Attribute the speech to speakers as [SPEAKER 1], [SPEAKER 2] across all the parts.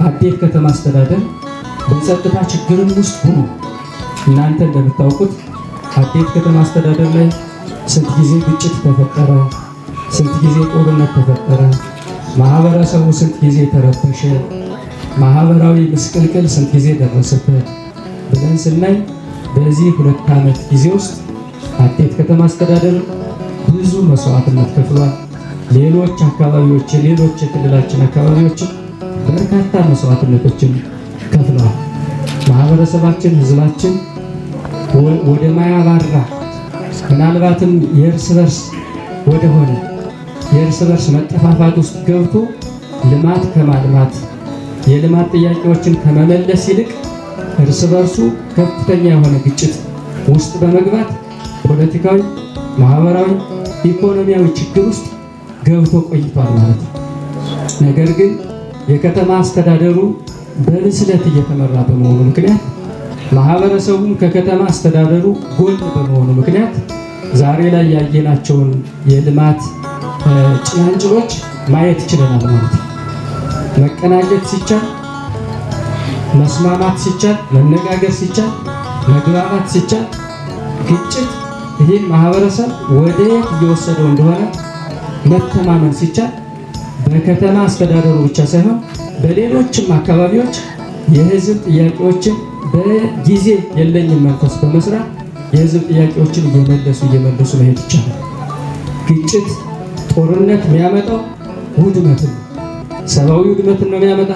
[SPEAKER 1] አዴት ከተማ አስተዳደር በጸጥታ ችግርም ውስጥ ሆኖ እናንተ እንደምታውቁት አዴት ከተማ አስተዳደር ላይ ስንት ጊዜ ግጭት ተፈጠረ፣ ስንት ጊዜ ጦርነት ተፈጠረ፣ ማህበረሰቡ ስንት ጊዜ ተረበሸ፣ ማህበራዊ ምስቅልቅል ስንት ጊዜ ደረሰበት ብለን ስናይ በዚህ 2 ዓመት ጊዜ ውስጥ አዴት ከተማ አስተዳደር ብዙ መስዋዕትነት ከፍሏል። ሌሎች አካባቢዎች ሌሎች የክልላችን አካባቢዎች በርካታ መስዋዕትነቶችን ከፍለዋል። ማህበረሰባችን ህዝባችን ወደ ማያባራ ምናልባትም የእርስ በርስ መጠፋፋት ውስጥ ገብቶ ልማት ከማልማት የልማት ጥያቄዎችን ከመመለስ ይልቅ እርስ በርሱ ከፍተኛ የሆነ ግጭት ውስጥ በመግባት ፖለቲካዊ፣ ማህበራዊ፣ ኢኮኖሚያዊ ችግር ውስጥ ገብቶ ቆይቷል ማለት ነው። ነገር ግን የከተማ አስተዳደሩ በብስለት እየተመራ በመሆኑ ምክንያት ማህበረሰቡም ከከተማ አስተዳደሩ ጎን በመሆኑ ምክንያት ዛሬ ላይ ያየናቸውን የልማት ጭላንጭሎች ማየት ችለናል ማለት ነው። መቀናጀት ሲቻል፣ መስማማት ሲቻል፣ መነጋገር ሲቻል፣ መግባባት ሲቻል፣ ግጭት ይህን ማህበረሰብ ወደ የት እየወሰደው እንደሆነ መተማመን ሲቻል በከተማ አስተዳደሩ ብቻ ሳይሆን በሌሎችም አካባቢዎች የህዝብ ጥያቄዎችን በጊዜ የለኝም መንፈስ በመስራት የህዝብ ጥያቄዎችን እየመለሱ መሄድ ይቻላል። ግጭት፣ ጦርነት የሚያመጣው ውድመትን፣ ሰብአዊ ውድመትን ነው የሚያመጣ፣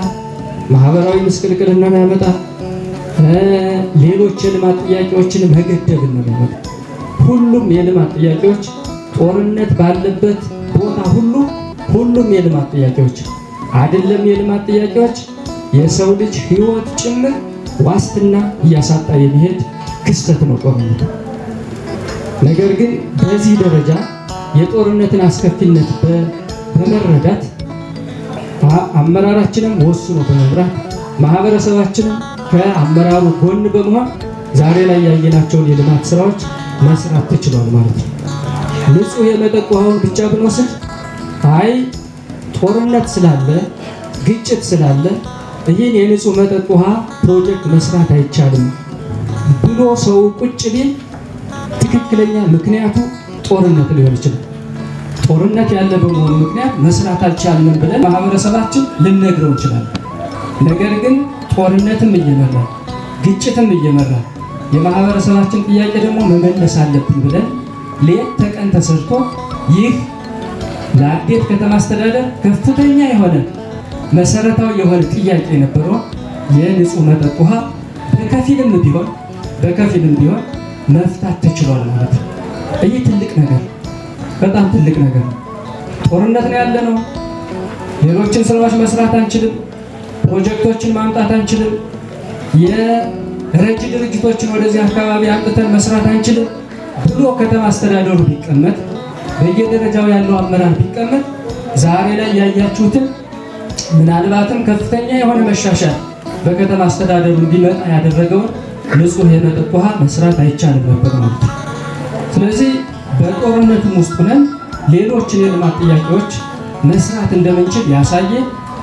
[SPEAKER 1] ማህበራዊ ምስቅልቅልን ነው የሚያመጣ፣ ሌሎች የልማት ጥያቄዎችን መገደብን ነው የሚያመጣ። ሁሉም የልማት ጥያቄዎች ጦርነት ባለበት ቦታ ሁሉም የልማት ጥያቄዎች አይደለም የልማት ጥያቄዎች የሰው ልጅ ህይወት ጭምር ዋስትና እያሳጣ የሚሄድ ክስተት ነው ጦርነት። ነገር ግን በዚህ ደረጃ የጦርነትን አስከፊነት በመረዳት አመራራችንም ወስኖ በመምራት ማህበረሰባችንም ከአመራሩ ጎን በመሆን ዛሬ ላይ ያየናቸውን የልማት ስራዎች መስራት ተችሏል ማለት ነው። ንጹህ የመጠጥ ውሃውን ብቻ ብንወስድ አይ ጦርነት ስላለ ግጭት ስላለ ይህን የንጹህ መጠጥ ውሃ ፕሮጀክት መስራት አይቻልም ብሎ ሰው ቁጭ ቢል ትክክለኛ ምክንያቱ ጦርነት ሊሆን ይችላል። ጦርነት ያለ በመሆኑ ምክንያት መስራት አልቻልንም ብለን ማህበረሰባችን ልንነግረው እንችላለን። ነገር ግን ጦርነትም እየመራ ግጭትም እየመራ የማህበረሰባችን ጥያቄ ደግሞ መመለስ አለብን ብለን ሌት ተቀን ተሰርቶ ይህ ለአዴት ከተማ አስተዳደር ከፍተኛ የሆነ መሰረታዊ የሆነ ጥያቄ የነበረው የንጹህ መጠጥ ውሃ በከፊልም ቢሆን መፍታት ተችሏል ማለት ነው። ይህ ትልቅ ነገር፣ በጣም ትልቅ ነገር ነው። ጦርነት ነው ያለነው። ሌሎችን ስራዎች መስራት አንችልም። ፕሮጀክቶችን ማምጣት አንችልም። የረጅ ድርጅቶችን ወደዚህ አካባቢ አምጥተን መስራት አንችልም ብሎ ከተማ አስተዳደሩ ቢቀመጥ፣ በየደረጃው ያለው አመራር ቢቀመጥ ዛሬ ላይ ያያችሁትን ምናልባትም ከፍተኛ የሆነ መሻሻል በከተማ አስተዳደሩ እንዲመጣ ያደረገውን ንጹህ የመጠጥ ውሃ መስራት አይቻልም ነበር ማለት ነው። ስለዚህ በጦርነትም ውስጥ ሆነን ሌሎችን የልማት ጥያቄዎች መስራት እንደምንችል ያሳየ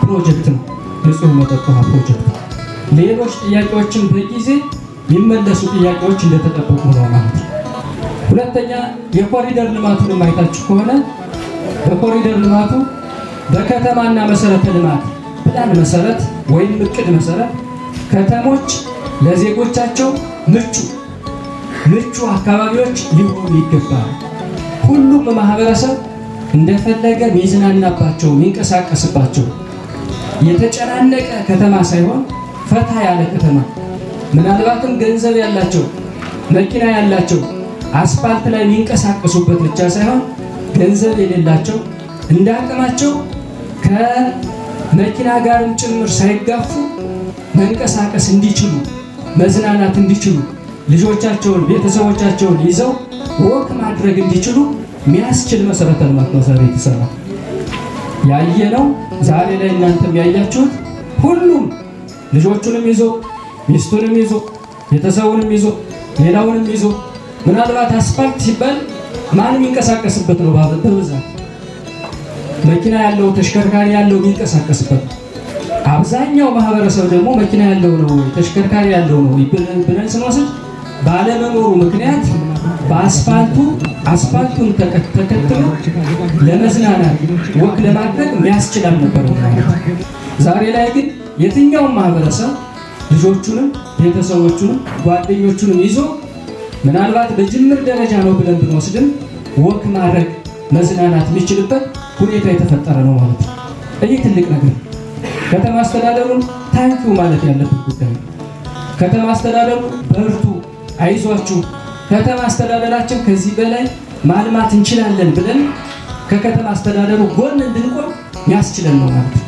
[SPEAKER 1] ፕሮጀክት ነው ንጹህ የመጠጥ ውሃ ፕሮጀክት። ሌሎች ጥያቄዎችን በጊዜ የሚመለሱ ጥያቄዎች እንደተጠበቁ ነው ማለት ነው። ሁለተኛ የኮሪደር ልማቱን ማየታችሁ ከሆነ በኮሪደር ልማቱ በከተማና መሰረተ ልማት ፕላን መሰረት ወይም እቅድ መሰረት ከተሞች ለዜጎቻቸው ምቹ አካባቢዎች ሊሆኑ ይገባል። ሁሉም ማህበረሰብ እንደፈለገ ሚዝናናባቸው የሚንቀሳቀስባቸው የተጨናነቀ ከተማ ሳይሆን ፈታ ያለ ከተማ፣ ምናልባትም ገንዘብ ያላቸው መኪና ያላቸው አስፋልት ላይ የሚንቀሳቀሱበት ብቻ ሳይሆን ገንዘብ የሌላቸው እንደ አቅማቸው ከመኪና ጋርም ጭምር ሳይጋፉ መንቀሳቀስ እንዲችሉ፣ መዝናናት እንዲችሉ፣ ልጆቻቸውን ቤተሰቦቻቸውን ይዘው ወክ ማድረግ እንዲችሉ የሚያስችል መሰረተ ልማት ነው ዛሬ የተሰራ። ያየነው ዛሬ ላይ እናንተም ያያችሁት ሁሉም ልጆቹንም ይዞ ሚስቱንም ይዞ ቤተሰቡንም ይዞ ሌላውንም ይዞ ምናልባት አስፋልት ሲባል ማንም የሚንቀሳቀስበት ነው በብዛት መኪና ያለው ተሽከርካሪ ያለው የሚንቀሳቀስበት። አብዛኛው ማህበረሰብ ደግሞ መኪና ያለው ነው ተሽከርካሪ ያለው ነው ብለን ስንወስድ ባለመኖሩ ምክንያት አስፋልቱን ተከትሎ ለመዝናናት ወክ ለማድረግ የሚያስችል አልነበረም ማለት። ዛሬ ላይ ግን የትኛውም ማህበረሰብ ልጆቹንም ቤተሰቦቹንም ጓደኞቹንም ይዞ ምናልባት በጅምር ደረጃ ነው ብለን ብንወስድም ወክ ማድረግ መዝናናት የሚችልበት ሁኔታ የተፈጠረ ነው ማለት ነው። ይህ ትልቅ ነገር ከተማ አስተዳደሩን ታንኪው ማለት ያለበት ጉዳይ ነው። ከተማ አስተዳደሩ በርቱ፣ አይዟችሁ፣ ከተማ አስተዳደራችን ከዚህ በላይ ማልማት እንችላለን ብለን ከከተማ አስተዳደሩ ጎን እንድንቆም ያስችለን ነው ማለት ነው።